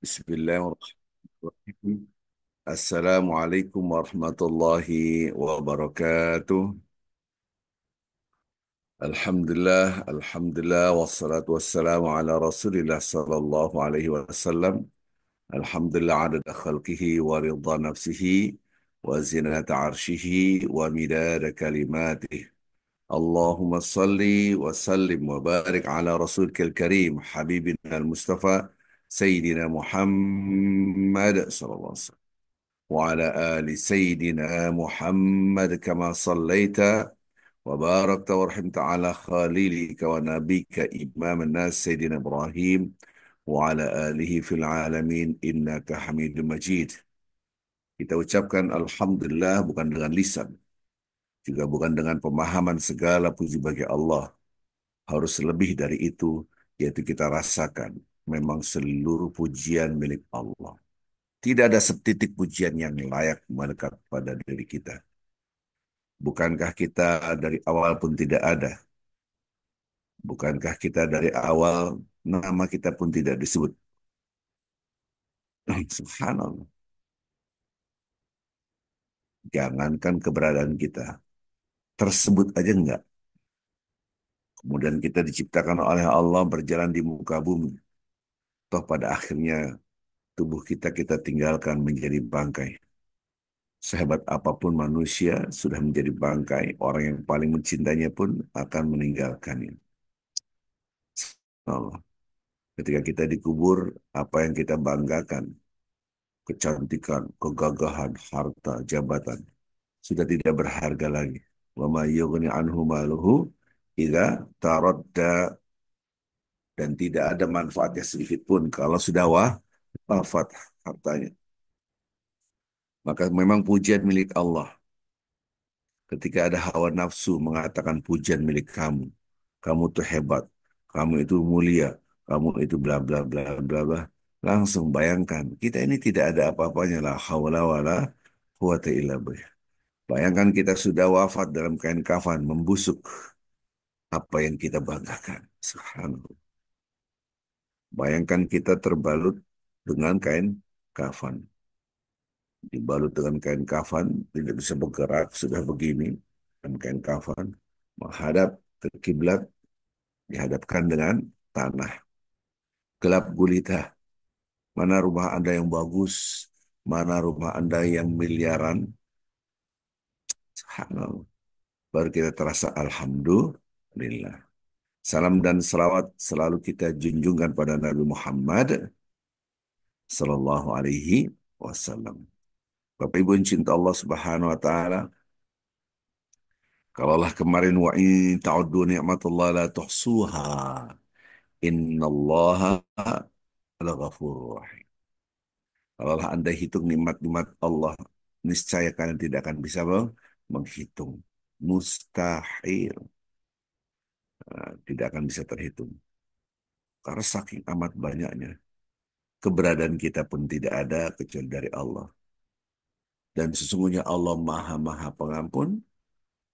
Bismillahirrahmanirrahim. Assalamualaikum warahmatullahi wabarakatuh. Alhamdulillah, wassalatu wassalamu ala Rasulillah sallallahu alaihi wasallam. Alhamdulillah adada khalqihi wa ridha nafsihi wa zinata arshihi wa midada kalimatih. Allahumma salli wa sallim wa barik ala rasulika al-karim habibina al-mustafa Sayyidina Muhammad sallallahu alaihi wasallam. وعلى آل سيدنا محمد كما صليت وباركت ورحمت على خليلك ونبيك إمام الناس سيدنا إبراهيم وعلى آله في العالمين إنك حميد مجيد. Kita ucapkan Alhamdulillah bukan dengan lisan, juga bukan dengan pemahaman segala puji bagi Allah. Harus lebih dari itu, yaitu kita rasakan memang seluruh pujian milik Allah. Tidak ada setitik pujian yang layak melekat pada diri kita. Bukankah kita dari awal pun tidak ada? Bukankah kita dari awal nama kita pun tidak disebut? Subhanallah. Jangankan keberadaan kita. Tersebut aja enggak. Kemudian kita diciptakan oleh Allah berjalan di muka bumi. Toh pada akhirnya tubuh kita tinggalkan menjadi bangkai. Sehebat apapun manusia sudah menjadi bangkai, orang yang paling mencintainya pun akan meninggalkannya. Allah. Ketika kita dikubur, apa yang kita banggakan, kecantikan, kegagahan, harta, jabatan, sudah tidak berharga lagi. Wa ma yughni anhu maluhu idza taradda, dan tidak ada manfaatnya sedikit pun kalau sudah wafat hartanya. Maka memang pujian milik Allah. Ketika ada hawa nafsu mengatakan pujian milik kamu, kamu tuh hebat, kamu itu mulia, kamu itu bla bla bla bla bla. Langsung bayangkan, kita ini tidak ada apa-apanya, la haula wala quwata illa billah. Bayangkan kita sudah wafat dalam kain kafan, membusuk. Apa yang kita banggakan? Subhanallah. Bayangkan kita terbalut dengan kain kafan. Dibalut dengan kain kafan, tidak bisa bergerak, sudah begini. Dan kain kafan menghadap ke kiblat, dihadapkan dengan tanah. Gelap gulita. Mana rumah Anda yang bagus? Mana rumah Anda yang miliaran? Subhanallah. Baru kita terasa Alhamdulillah. Salam dan salawat selalu kita junjungkan pada Nabi Muhammad Sallallahu Alaihi Wasallam. Bapak Ibu yang cinta Allah Subhanahu Wa Taala, kalaulah kemarin wa in ta'uddu ni'matullah la tuhsuha, innallaha laghafurur rahim. Kalaulah Anda hitung nikmat-nikmat Allah, niscaya kalian tidak akan bisa menghitung. Mustahil. Tidak akan bisa terhitung. Karena saking amat banyaknya. Keberadaan kita pun tidak ada kecuali dari Allah. Dan sesungguhnya Allah maha-maha pengampun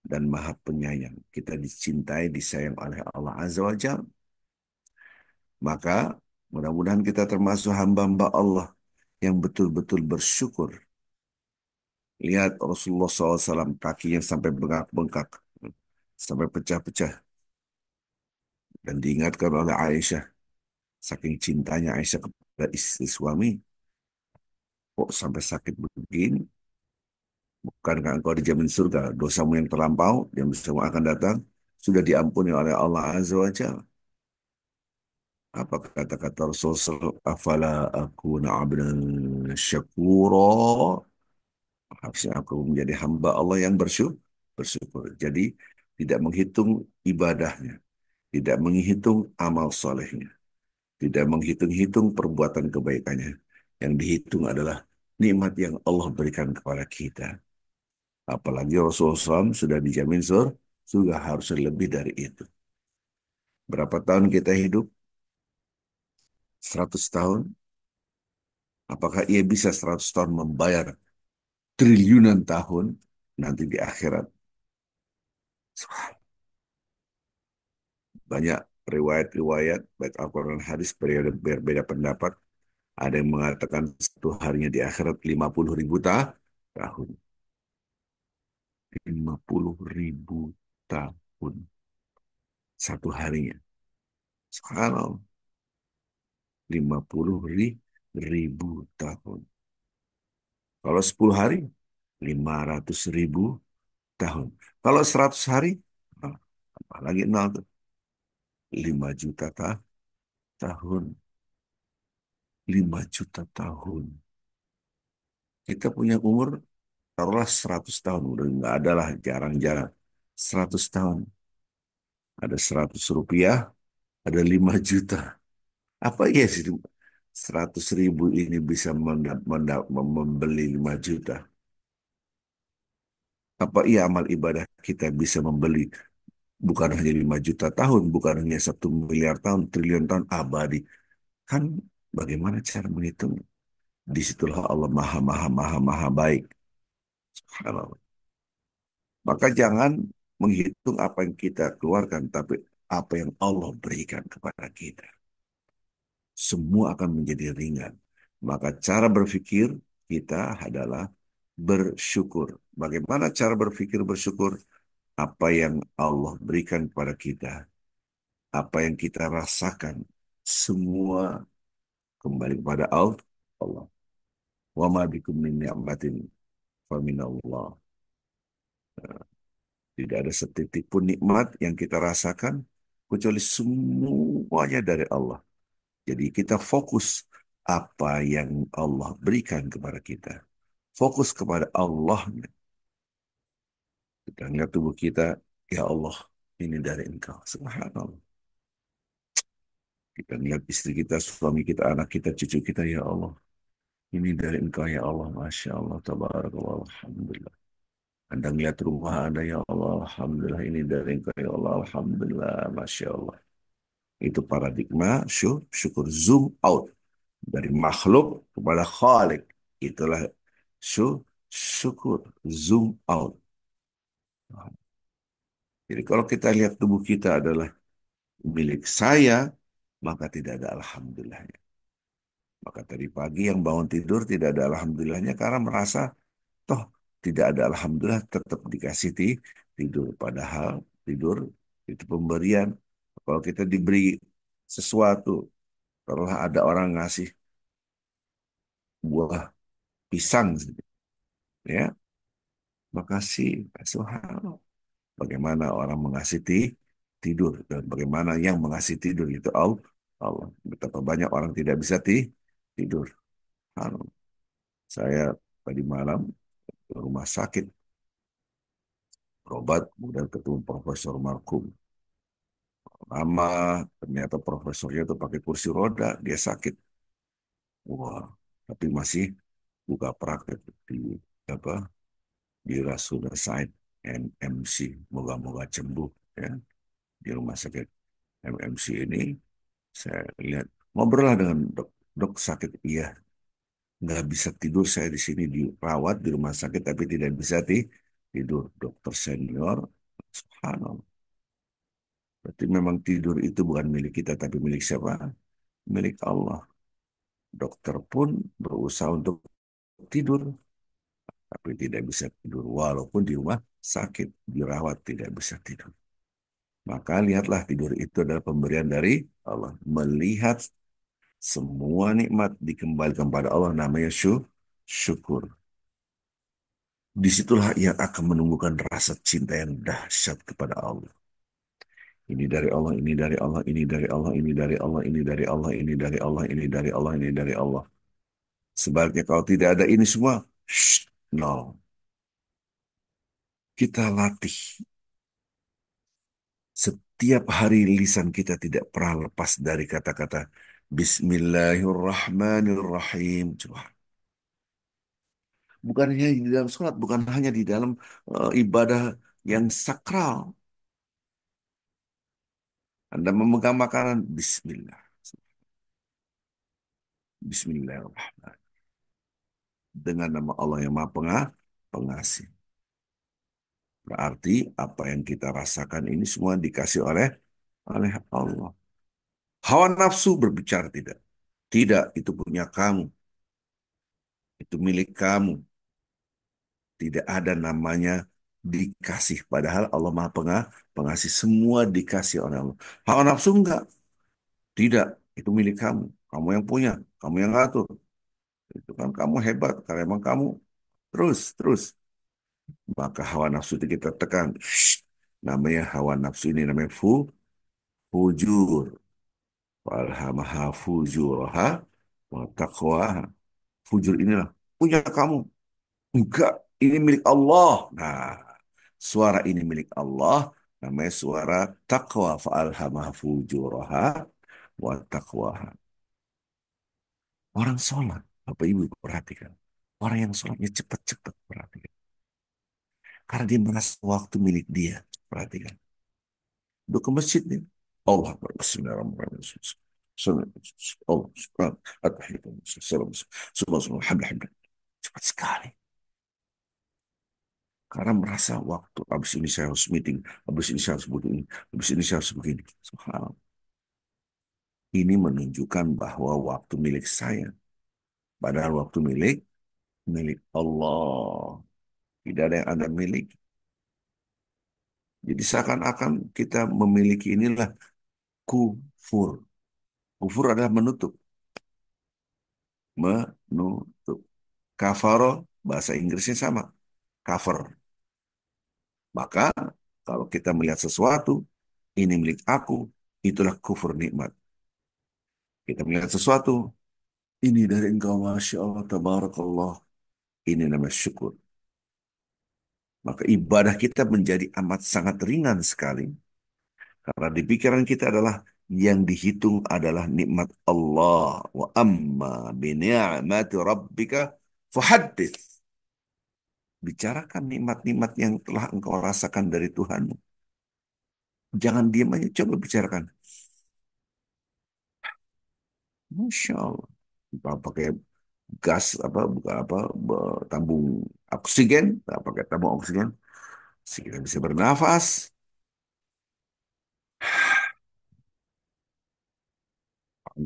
dan maha penyayang. Kita dicintai, disayang oleh Allah Azza wa Jalla. Maka mudah-mudahan kita termasuk hamba-hamba Allah yang betul-betul bersyukur. Lihat Rasulullah SAW kakinya sampai bengkak-bengkak, sampai pecah-pecah. Dan diingatkan oleh Aisyah, saking cintanya Aisyah kepada istri suami, kok sampai sakit begini? Bukankah engkau dijamin surga? Dosamu yang terlampau, yang semua akan datang, sudah diampuni oleh Allah Azza wa Jalla. Apa kata-kata Rasulullah? Afala akuna abdan syakura. Harusnya aku menjadi hamba Allah yang bersyukur. Jadi tidak menghitung ibadahnya, tidak menghitung amal solehnya, tidak menghitung-hitung perbuatan kebaikannya. Yang dihitung adalah nikmat yang Allah berikan kepada kita. Apalagi Rasulullah SAW sudah dijamin surga, harus lebih dari itu. Berapa tahun kita hidup? 100 tahun? Apakah ia bisa 100 tahun membayar triliunan tahun nanti di akhirat? Banyak riwayat-riwayat, baik Al-Quran dan hadis, berbeda pendapat. Ada yang mengatakan satu harinya di akhirat 50.000 tahun. 50.000 tahun satu harinya. Sekarang 50.000 tahun. Kalau 10 hari, 500.000 tahun. Kalau 100 hari, ah, apalagi nol tuh. 5 juta tahun. 5 juta tahun. Kita punya umur, taruhlah 100 tahun. Udah nggak ada lah, jarang-jarang. 100 tahun. Ada 100 rupiah, ada 5 juta. Apa ya sih 100.000 ini bisa membeli 5 juta? Apa iya amal ibadah kita bisa membeli bukan hanya 5 juta tahun, bukan hanya 1 miliar tahun, triliun tahun abadi. Kan bagaimana cara menghitung? Disitulah Allah maha, maha, maha, maha baik. Subhanallah. Maka jangan menghitung apa yang kita keluarkan, tapi apa yang Allah berikan kepada kita. Semua akan menjadi ringan. Maka cara berpikir kita adalah bersyukur. Bagaimana cara berpikir bersyukur? Apa yang Allah berikan kepada kita, apa yang kita rasakan, semua kembali kepada Allah. Wa ma bikum min ni'matin faminallah. Tidak ada setitik pun nikmat yang kita rasakan kecuali semuanya dari Allah. Jadi kita fokus apa yang Allah berikan kepada kita. Fokus kepada Allah. Kita lihat tubuh kita, ya Allah, ini dari Engkau. Subhanallah. Kita lihat istri kita, suami kita, anak kita, cucu kita, ya Allah. Ini dari Engkau, ya Allah. Masya Allah, tabarakallah, alhamdulillah. Anda lihat rumah Anda, ya Allah, alhamdulillah. Ini dari Engkau, ya Allah, alhamdulillah, Masya Allah. Itu paradigma syukur. Zoom out. Dari makhluk kepada khalik. Itulah syukur. Zoom out. Jadi kalau kita lihat tubuh kita adalah milik saya, maka tidak ada alhamdulillahnya. Maka tadi pagi yang bangun tidur tidak ada alhamdulillahnya karena merasa toh tidak ada alhamdulillah tetap dikasih tidur. Padahal tidur itu pemberian. Kalau kita diberi sesuatu, kalau ada orang ngasih buah pisang, ya makasih. Subhanallah. Bagaimana orang mengasih tidur dan bagaimana yang mengasih tidur itu Allah. Betapa banyak orang tidak bisa tidur. Saya tadi malam ke rumah sakit berobat, kemudian ketemu Profesor Markum. Lama, ternyata profesornya itu pakai kursi roda, dia sakit. Wah, tapi masih buka praktek di apa di Rasuna Said MMC. Moga-moga sembuh ya di rumah sakit MMC ini. Saya lihat ngobrol lah dengan dok, dok sakit iya nggak bisa tidur saya di sini dirawat di rumah sakit tapi tidak bisa tidur dokter senior. Subhanallah. Berarti memang tidur itu bukan milik kita tapi milik siapa? Milik Allah. Dokter pun berusaha untuk tidur tapi tidak bisa tidur walaupun di rumah sakit dirawat tidak bisa tidur. Maka lihatlah tidur itu adalah pemberian dari Allah. Melihat semua nikmat dikembalikan pada Allah namanya syukur. Disitulah yang akan menumbuhkan rasa cinta yang dahsyat kepada Allah. Ini dari Allah, ini dari Allah, ini dari Allah, ini dari Allah, ini dari Allah, ini dari Allah, ini dari Allah, ini dari Allah. Sebaliknya kalau tidak ada ini semua, no. Kita latih. Setiap hari lisan kita tidak pernah lepas dari kata-kata Bismillahirrahmanirrahim. Coba. Bukan hanya di dalam sholat, bukan hanya di dalam ibadah yang sakral. Anda memegang makanan, Bismillah. Bismillahirrahmanirrahim. Dengan nama Allah yang Maha Pengasih. Berarti apa yang kita rasakan ini semua dikasih oleh Allah. Hawa nafsu berbicara tidak. Tidak, itu punya kamu. Itu milik kamu. Tidak ada namanya dikasih. Padahal Allah Maha Pengasih. Semua dikasih oleh Allah. Hawa nafsu enggak. Tidak, itu milik kamu. Kamu yang punya. Kamu yang ngatur. Itu kan kamu hebat. Karena emang kamu terus. Maka hawa nafsu itu kita tekan. Shh. Namanya hawa nafsu ini namanya fujur. Walhamaha fujuraha wa taqwaha. Fujur inilah punya kamu. Enggak, ini milik Allah. Nah, suara ini milik Allah namanya suara taqwa. Fa'alhamaha fujuraha wa taqwaha. Orang sholat, Bapak Ibu perhatikan. Orang yang sholatnya cepat-cepat perhatikan. Karena dia merasa waktu milik dia. Perhatikan. Udah ke masjid nih. Allah Akbar. Bismillahirrahmanirrahim. Allah subhanahu Subhanallah. Cepat sekali. Karena merasa waktu habis ini saya harus meeting, habis ini saya harus begini, habis ini saya harus begini. Subhanallah. Ini menunjukkan bahwa waktu milik saya, padahal waktu milik Allah. Tidak ada yang Anda miliki. Jadi seakan-akan kita memiliki inilah kufur. Kufur adalah menutup. Menutup. Kafaro, bahasa Inggrisnya sama. Cover. Maka kalau kita melihat sesuatu, ini milik aku, itulah kufur nikmat. Kita melihat sesuatu, ini dari engkau, Masya Allah, Tabarakallah. Ini namanya syukur. Maka ibadah kita menjadi amat sangat ringan sekali. Karena di pikiran kita adalah yang dihitung adalah nikmat Allah. Wa amma bini'amati rabbika fahaddits. Bicarakan nikmat-nikmat yang telah engkau rasakan dari Tuhanmu. Jangan diam aja, coba bicarakan. Masya Allah. Pakai gas apa bukan apa tabung oksigen, pakai tabung oksigen, kita bisa bernafas.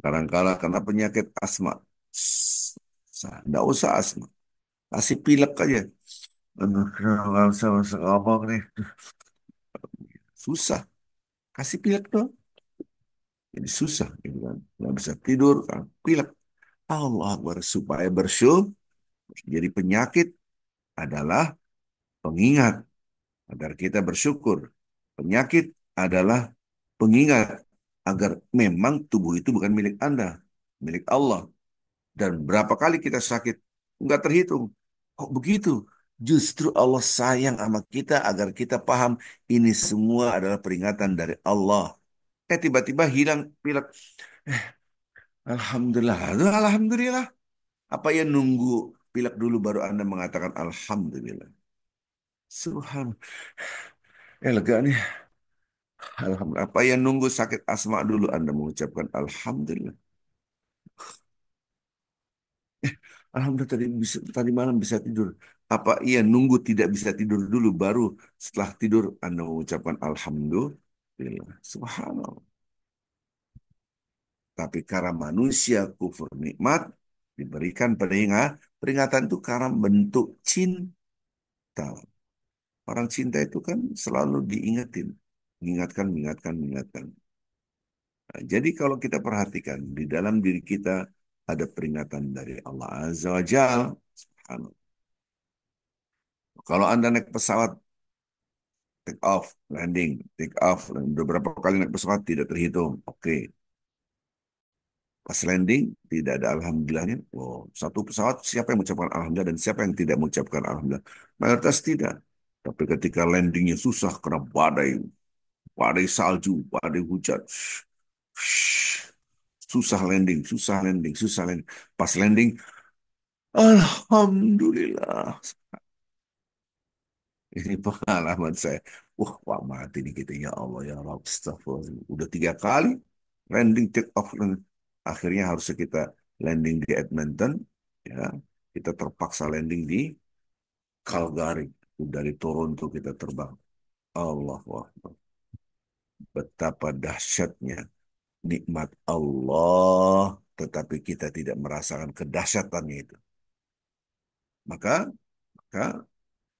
Kadang-kala karena penyakit asma, nggak usah asma, kasih pilek aja. Aduh, nggak usah masuk ngomong nih, susah. Kasih pilek dong. Jadi susah, gitu kan. Nggak bisa tidur, kan. Pilek. Allah Akbar. Supaya bersyukur. Jadi penyakit adalah pengingat agar kita bersyukur. Penyakit adalah pengingat agar memang tubuh itu bukan milik Anda, milik Allah. Dan berapa kali kita sakit, nggak terhitung. Kok begitu? Justru Allah sayang sama kita agar kita paham ini semua adalah peringatan dari Allah. Tiba-tiba hilang pilek. Alhamdulillah. Aduh, Alhamdulillah. Apa ya nunggu pilek dulu baru Anda mengatakan Alhamdulillah. Subhanallah. Lega nih. Alhamdulillah. Apa yang nunggu sakit asma dulu Anda mengucapkan Alhamdulillah. Alhamdulillah tadi malam bisa tidur. Apa iya nunggu tidak bisa tidur dulu baru setelah tidur Anda mengucapkan Alhamdulillah. Subhanallah. Tapi karena manusia kufur nikmat diberikan peringatan itu karena bentuk cinta. Orang cinta itu kan selalu diingetin. Mengingatkan. Nah, jadi kalau kita perhatikan di dalam diri kita ada peringatan dari Allah Azza wa Jalla. Subhanallah. Kalau Anda naik pesawat, take off, landing, take off, dan beberapa kali naik pesawat tidak terhitung. Oke. Pas landing, tidak ada Alhamdulillahnya. Oh, satu pesawat siapa yang mengucapkan Alhamdulillah dan siapa yang tidak mengucapkan Alhamdulillah. Mayoritas tidak. Tapi ketika landingnya susah karena badai salju, badai hujan. Susah landing. Pas landing, Alhamdulillah. Ini pengalaman saya. Wah, mati nih kita. Ya Allah, ya Allah. Astagfirullah. Udah 3 kali landing, take off. Akhirnya harus kita landing di Edmonton. Ya, kita terpaksa landing di Calgary. Dari Toronto kita terbang. Allah, wah. Betapa dahsyatnya nikmat Allah tetapi kita tidak merasakan kedahsyatannya itu. Maka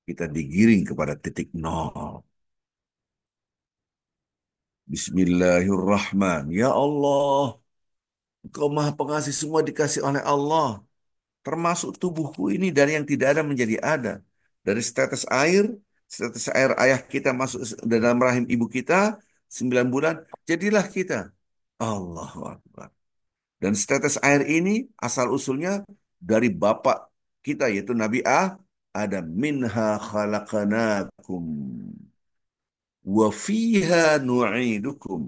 kita digiring kepada titik nol. Bismillahirrahmanirrahim. Ya Allah, Engkau Maha Pengasih, semua dikasih oleh Allah. Termasuk tubuhku ini dari yang tidak ada menjadi ada. Dari setetes air ayah kita masuk dalam rahim ibu kita, 9 bulan, jadilah kita. Allahu Akbar. Dan setetes air ini asal-usulnya dari bapak kita, yaitu Nabi Adam. Minha khalaqanakum wa fiha nu'idukum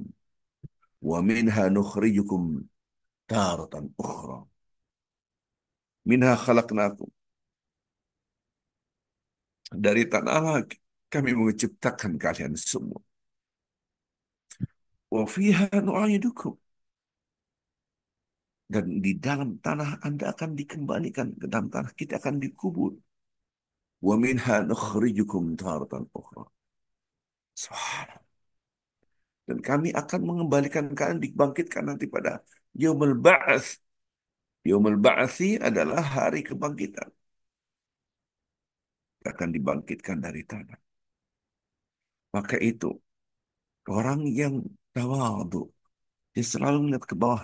wa minha nukhrijukum taratan ukhra. Minha khalaqnakum. Dari tanah kami menciptakan kalian semua. Wa fiha nu'idukum. Dan di dalam tanah Anda akan dikembalikan ke dalam tanah, kita akan dikubur. Wa minha nukhrijukum taratan ukhra. Subhanallah. Dan kami akan mengembalikan kalian, dibangkitkan nanti pada Yaumul Ba'ats. Yaumul Ba'atsi adalah hari kebangkitan. Akan dibangkitkan dari tanah. Maka itu orang yang tawadhu, dia selalu melihat ke bawah,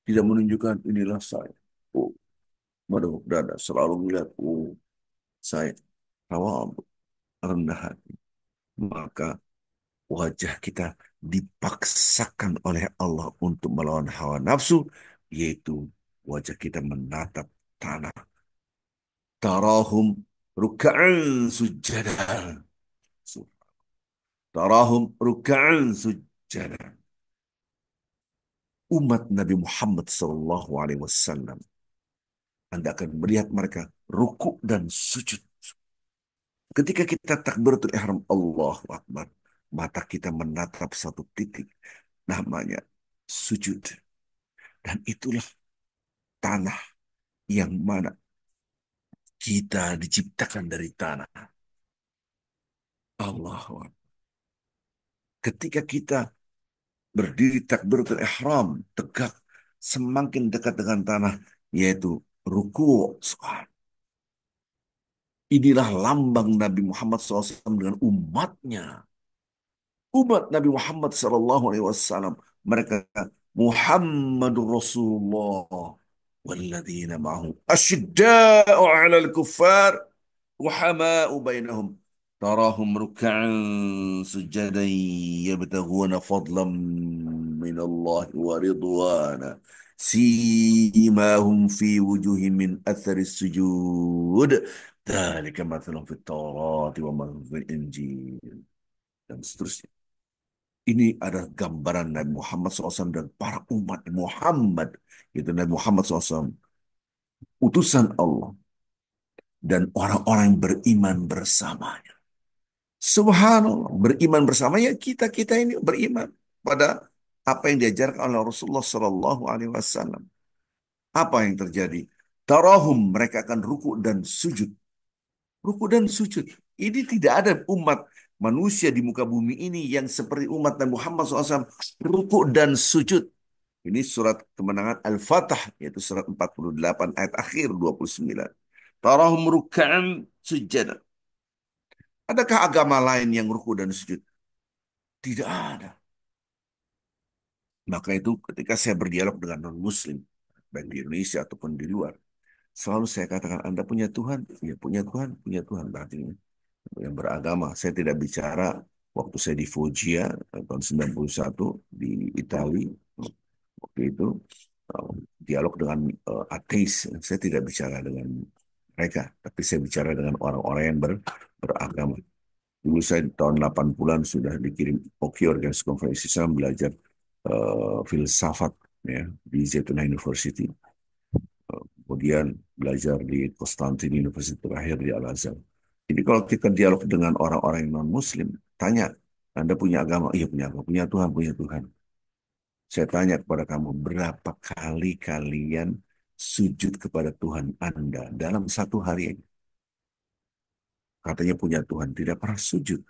tidak menunjukkan inilah saya. Oh, madhab dada, selalu melihat, oh, saya tawadhu, rendah hati. Maka wajah kita dipaksakan oleh Allah untuk melawan hawa nafsu, yaitu wajah kita menatap tanah. Tarahum ruk'an sujada. Tarahum ruk'an sujada. Umat Nabi Muhammad Sallallahu Alaihi Wasallam, Anda akan melihat mereka ruku dan sujud. Ketika kita takbiratul ihram, Allahu Akbar, mata kita menatap satu titik, namanya sujud. Dan itulah tanah yang mana kita diciptakan dari tanah. Allahu Akbar. Ketika kita berdiri takbiratul ihram, tegak, semakin dekat dengan tanah, yaitu ruku. Inilah lambang Nabi Muhammad SAW dengan umatnya. Umat Nabi Muhammad SAW. Mereka Muhammadur Rasulullah. Walladzina ma'ahu. Asyidda'u 'alal kuffar. Wahama'u bainahum. Tarahum ruk'an sujadan yabtaghuna fadlan minallahi wa ridwana. Simahum fi wujuhim min athari sujud. Dzalika mathalun fit Taurat wa mathalun fil Injil. Dan seterusnya. Ini adalah gambaran Nabi Muhammad SAW dan para umat Muhammad. Itu Nabi Muhammad SAW. Utusan Allah. Dan orang-orang yang beriman bersamanya. Subhanallah. Beriman bersama ya kita ini beriman pada apa yang diajarkan oleh Rasulullah Sallallahu Alaihi Wasallam. Apa yang terjadi? Tarahum, mereka akan ruku dan sujud. Ruku dan sujud. Ini tidak ada umat manusia di muka bumi ini yang seperti umat Nabi Muhammad SAW. Ruku dan sujud. Ini surat kemenangan Al-Fatah, yaitu surat 48 ayat akhir 29. Tarahum ruk'an sujud. Adakah agama lain yang ruku dan sujud? Tidak ada. Maka itu ketika saya berdialog dengan non-Muslim, baik di Indonesia ataupun di luar, selalu saya katakan, Anda punya Tuhan? Ya, punya Tuhan. Berarti yang beragama. Saya tidak bicara waktu saya di Foggia tahun 91 di Italia. Waktu itu uh, dialog dengan ateis. Saya tidak bicara dengan mereka, tapi saya bicara dengan orang-orang yang beragama. Dulu saya tahun 80-an sudah dikirim Oki Organisasi Konferensi Islam belajar filsafat ya di Zaytuna University. Kemudian belajar di Konstantin University, terakhir di Al-Azhar. Jadi kalau kita dialog dengan orang-orang yang non-Muslim, tanya, Anda punya agama? Iya punya agama. Punya Tuhan? Punya Tuhan. Saya tanya kepada kamu, berapa kali kalian sujud kepada Tuhan Anda dalam satu hari ini? Katanya punya Tuhan, tidak pernah sujud.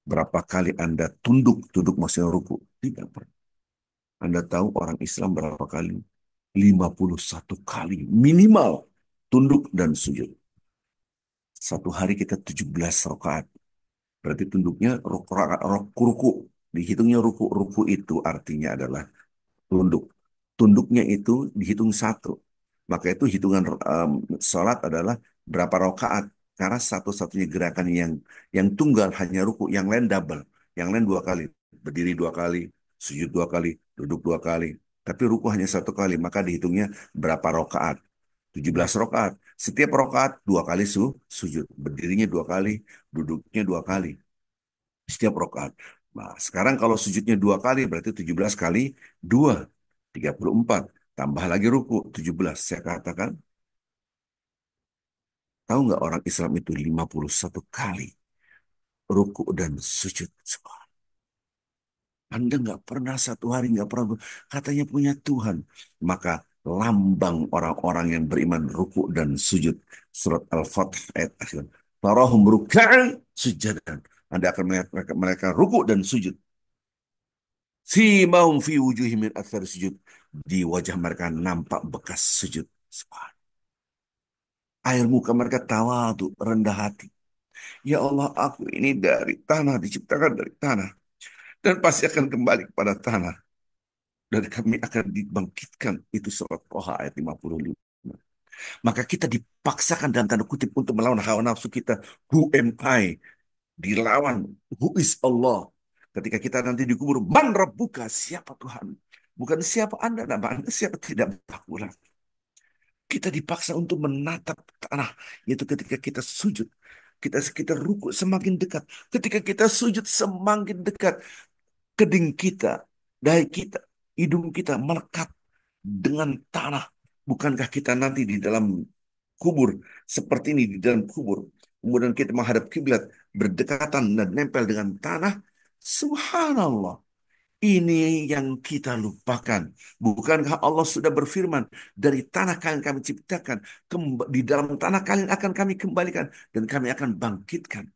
Berapa kali Anda tunduk maksudnya ruku? Tidak pernah. Anda tahu orang Islam berapa kali? 51 kali minimal tunduk dan sujud. Satu hari kita 17 rakaat. Berarti tunduknya ruku. Dihitungnya ruku. Ruku itu artinya adalah tunduk. Tunduknya itu dihitung satu. Maka itu hitungan sholat adalah berapa rakaat. Karena satu-satunya gerakan yang tunggal hanya ruku, yang lain double. Yang lain dua kali. Berdiri dua kali, sujud dua kali, duduk dua kali. Tapi ruku hanya satu kali, maka dihitungnya berapa rakaat. 17 rakaat. Setiap rakaat dua kali sujud. Berdirinya dua kali, duduknya dua kali setiap rokaat. Nah, sekarang kalau sujudnya dua kali berarti 17 kali dua, 34. Tambah lagi ruku 17. Saya katakan, tahu nggak orang Islam itu 51 kali ruku dan sujud. Anda nggak pernah satu hari nggak pernah katanya punya Tuhan. Maka lambang orang-orang yang beriman ruku dan sujud. Surat Al-Fatih ayat akhir. Tarahum ruka'an sujadan. Anda akan melihat mereka ruku dan sujud. Simahum fi wujuhim min athar sujud. Di wajah mereka nampak bekas sujud. Air muka mereka tawadu, rendah hati. Ya Allah, aku ini dari tanah, diciptakan dari tanah. Dan pasti akan kembali kepada tanah. Dan kami akan dibangkitkan. Itu surat Toha ayat 55. Maka kita dipaksakan dalam tanda kutip untuk melawan hawa nafsu kita. Who am I? Dilawan. Who is Allah? Ketika kita nanti dikubur, man rabbuka, siapa Tuhan? Bukan siapa Anda, nama Anda siapa tidak berlaku. Kita dipaksa untuk menatap tanah, yaitu ketika kita sujud. Kita ruku semakin dekat. Ketika kita sujud semakin dekat. Keding kita, dahi kita, hidung kita melekat dengan tanah. Bukankah kita nanti di dalam kubur, seperti ini di dalam kubur. Kemudian kita menghadap kiblat, berdekatan dan nempel dengan tanah. Subhanallah. Ini yang kita lupakan. Bukankah Allah sudah berfirman, dari tanah kalian kami ciptakan, di dalam tanah kalian akan kami kembalikan, dan kami akan bangkitkan.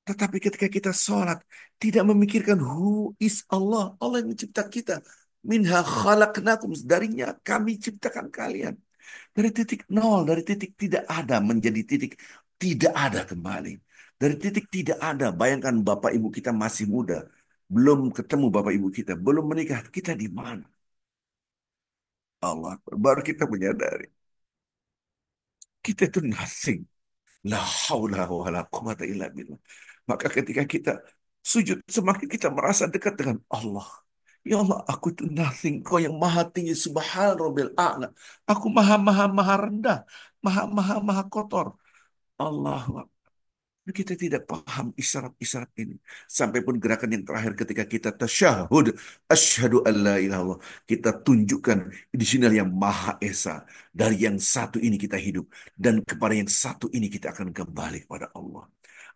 Tetapi ketika kita sholat, tidak memikirkan who is Allah. Allah yang mencipta kita. Minha khalaqnakum. Darinya kami ciptakan kalian. Dari titik nol, dari titik tidak ada menjadi titik tidak ada kembali. Dari titik tidak ada, bayangkan bapak ibu kita masih muda. Belum ketemu bapak ibu kita, belum menikah. Kita di mana? Allah, baru kita menyadari. Kita itu nothing. La haula wa la quwata illa billah. Maka ketika kita sujud, semakin kita merasa dekat dengan Allah. Ya Allah, aku itu nothing. Kau yang maha tinggi, subhan rabbil a'la. Aku maha, maha, maha rendah. Maha, maha, maha kotor. Allah. Kita tidak paham isyarat-isyarat ini. Sampai pun gerakan yang terakhir ketika kita tasyahud. Asyhadu an la ilaha illallah. Kita tunjukkan di sini yang Maha Esa. Dari yang satu ini kita hidup. Dan kepada yang satu ini kita akan kembali kepada Allah.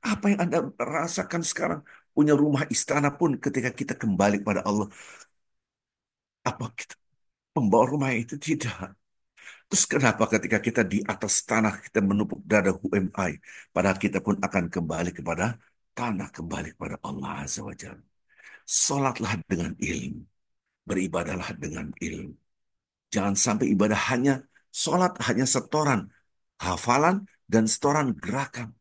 Apa yang Anda rasakan sekarang? Punya rumah istana pun ketika kita kembali kepada Allah. Apa kita membawa rumah itu? Tidak. Terus kenapa ketika kita di atas tanah kita menepuk dada UMI, padahal kita pun akan kembali kepada tanah, kembali kepada Allah Azza wa Jalla. Salatlah dengan ilmu, beribadahlah dengan ilmu. Jangan sampai ibadah hanya salat hanya setoran hafalan dan setoran gerakan.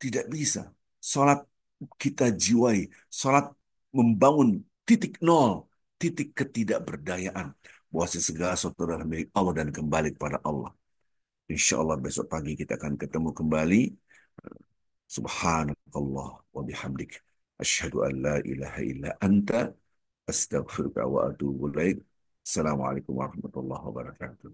Tidak bisa. Salat kita jiwai, salat membangun titik nol, titik ketidakberdayaan. Bahwa segala sesuatu adalah milik Allah dan kembali kepada Allah. Insya Allah besok pagi kita akan ketemu kembali. Subhanakallah wa bihamdik. Asyhadu an la ilaha illa anta. Astaghfirullah wa atubu ilaik. Assalamualaikum warahmatullahi wabarakatuh.